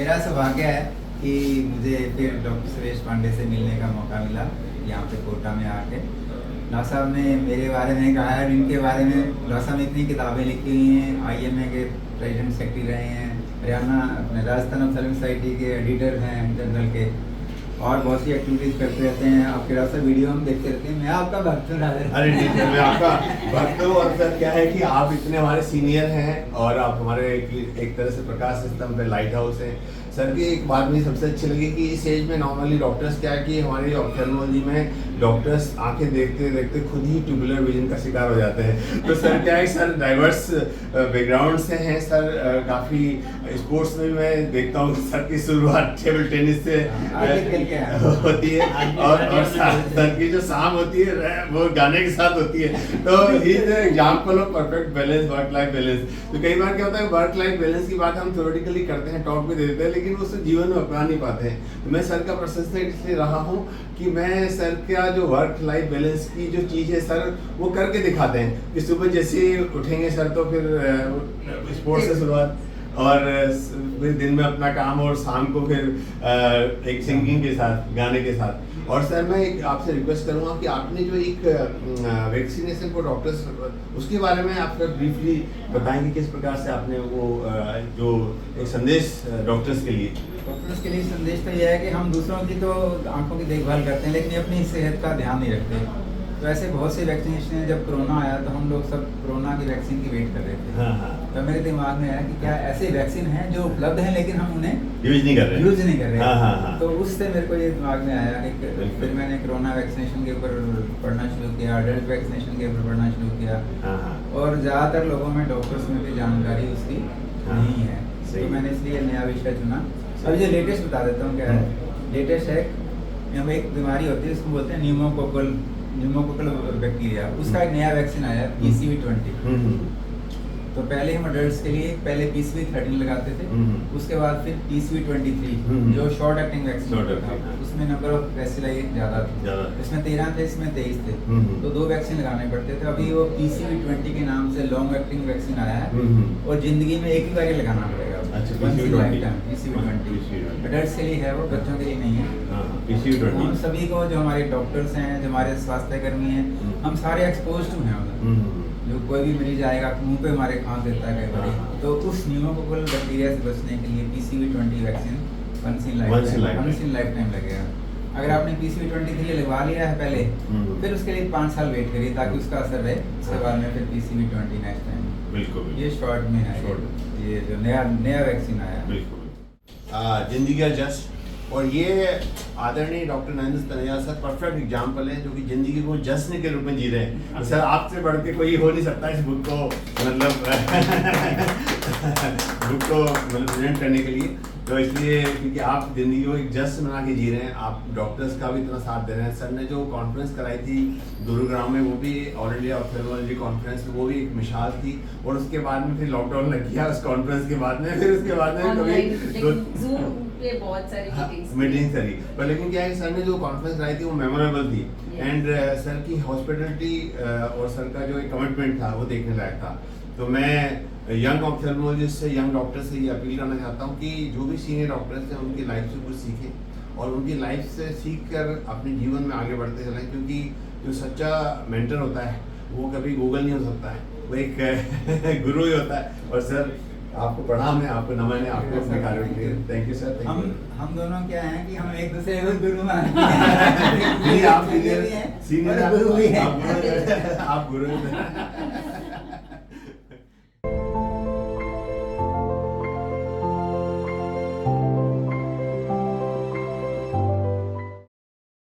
मेरा सौभाग्य है कि मुझे फिर डॉक्टर सुरेश पांडे से मिलने का मौका मिला यहाँ पे कोटा में आके। डॉक्टर साहब ने मेरे बारे में कहा है, इनके बारे में डॉक्टर साहब ने इतनी किताबें लिखी हुई हैं, IMA के प्रेसिडेंट सेक्रेटरी रहे हैं, हरियाणा अपने राजस्थान फिल्म सोसाइटी के एडिटर हैं जनरल के, और बहुत सी एक्टिविटीज़ करते रहते हैं। आपके डॉक्टर साहब वीडियो हम देखते रहते हैं। मैं आपका भक्त हूँ। अरे ठीक है, मैं आपका भक्त हूँ। और सर क्या है कि आप इतने हमारे सीनियर हैं और आप हमारे एक तरह से प्रकाश स्तंभ पे लाइट हाउस है। सर की एक बात मुझे सबसे अच्छी लगी कि इस एज में नॉर्मली डॉक्टर्स क्या है कि हमारी ऑप्थेल्मोलॉजी में डॉक्टर्स आंखें देखते देखते खुद ही ट्यूबुलर विजन का शिकार हो जाते हैं। तो सर क्या है, सर डाइवर्स बैकग्राउंड से हैं सर। काफ़ी स्पोर्ट्स में भी मैं देखता हूँ सर की शुरुआत टेबल टेनिस से होती है और सर की जो शाम होती है वो गाने के साथ होती है। तो he is example of perfect balance, work life balance. तो कई बार क्या होता है, वर्क लाइफ बैलेंस की बात हम थ्योरेटिकली करते हैं, टॉक भी दे देते हैं, लेकिन उसे जीवन में अपना नहीं पाते हैं। तो मैं सर का प्रशंसक इसलिए रहा हूँ कि मैं सर का जो वर्क लाइफ बैलेंस की जो चीज़ है सर वो करके दिखाते हैं कि सुबह जैसे उठेंगे सर तो फिर स्पोर्ट्स से शुरुआत और फिर दिन में अपना काम और शाम को फिर एक सिंगिंग के साथ, गाने के साथ। और सर मैं एक आपसे रिक्वेस्ट करूंगा कि आपने जो एक वैक्सीनेशन फॉर डॉक्टर्स उसके बारे में आप ब्रीफली बताएंगे किस प्रकार से आपने वो जो एक संदेश डॉक्टर्स के लिए संदेश तो यह है कि हम दूसरों की तो आंखों की देखभाल करते हैं लेकिन अपनी सेहत का ध्यान नहीं रखते। तो ऐसे बहुत से वैक्सीनेशन है, जब कोरोना आया तो हम लोग सब कोरोना की वैक्सीन की वेट कर रहे थे। हाँ। तो मेरे दिमाग में आया कि क्या ऐसे वैक्सीन हैं जो उपलब्ध हैं लेकिन हम उन्हें यूज नहीं कर रहे। हाँ। तो उससे मेरे को ये दिमाग में आया कि फिर मैंने कोरोना वैक्सीनेशन के ऊपर पढ़ना शुरू किया, अडल्ट वैक्सीनेशन के ऊपर पढ़ना शुरू किया। और ज़्यादातर लोगों में, डॉक्टर्स में भी जानकारी उसकी नहीं है। तो मैंने इसलिए नया विषय चुना। अब ये लेटेस्ट बता देता हूँ क्या है। लेटेस्ट है, यहाँ पे एक बीमारी होती है उसको बोलते हैं न्यूमोकोकल बैक्टीरिया। उसका एक नया वैक्सीन आया है PCV20। तो पहले हम अडल्ट्स के लिए पहले PCV13 लगाते थे, उसके बाद फिर PCV23 जो शॉर्ट एक्टिंग वैक्सीन था। उसमें नंबर ऑफ वैक्सीलाई ज़्यादा थे, इसमें 13 थे, इसमें 23 थे। तो 2 वैक्सीन लगाने पड़ते थे। अभी वो PCV20 के नाम से लॉन्ग एक्टिंग वैक्सीन आया है और जिंदगी में एक ही बार लगाना पड़ेगा। अच्छा, PCV20 अडल्ट्स के लिए है, वो बच्चों के लिए नहीं है। PCV20 हम सभी को, जो हमारे डॉक्टर्स हैं, जो हमारे स्वास्थ्य कर्मी हैं, हम सारे एक्सपोज हैं उधर। जो कोई भी मरीज आएगा मुंह पे हमारे खांस देता है कई बार, तो उस न्यूमोकोकल बैक्टीरिया से बचने के लिए PCV20 vaccine once in life time लगेगा। अगर आपने PCV23 लगवा लिया है पहले, फिर उसके लिए 5 साल वेट करिए ताकि उसका असर रहे। उसके बाद में फिर PCV20 नेक्स्ट टाइम। बिल्कुल। ये शॉर्ट में है, ये जो नया वैक्सीन आया है। बिल्कुल। जिंदगी का जस्ट, और ये आदरणीय doctor Narendra Taneja sir perfect example है जो कि जिंदगी को जश्न के रूप में जी रहे हैं। तो सर आपसे बढ़ के कोई हो नहीं सकता इस बुक को मतलब प्रेजेंट करने के लिए। तो इसलिए क्योंकि आप जिंदगी को एक जश्न बना के जी रहे हैं, आप डॉक्टर्स का भी इतना साथ दे रहे हैं। सर ने जो कॉन्फ्रेंस कराई थी गुरुग्राम में, वो भी ऑल इंडिया ऑप्थेल्मोलॉजी कॉन्फ्रेंस, वो भी एक मिसाल थी। और उसके बाद में फिर लॉकडाउन लग गया उस कॉन्फ्रेंस के बाद में, फिर उसके बाद में कभी बहुत सारी मीटिंग करी। पर लेकिन क्या है, सर ने जो कॉन्फ्रेंस कराई थी वो मेमोरेबल थी। एंड सर की हॉस्पिटलिटी और सर का जो एक कमिटमेंट था वो देखने लायक था। तो मैं यंग ऑप्थेल्मोलॉजिस्ट से, यंग डॉक्टर से ये अपील करना चाहता हूँ कि जो भी सीनियर डॉक्टर्स हैं उनकी लाइफ से कुछ सीखें और उनकी लाइफ से सीख कर अपने जीवन में आगे बढ़ते चलें। क्योंकि जो सच्चा मेंटर होता है वो कभी गूगल नहीं हो सकता है, वो एक गुरु ही होता है। और सर आपको प्रणाम है, आपको नमन है, आपको अपने कार्यों के लिए थैंक यू सर। हम दोनों क्या हैं कि हम एक दूसरे को गुरु मानते हैं। आप सीनियर गुरु भी हैं, आप गुरु हैं।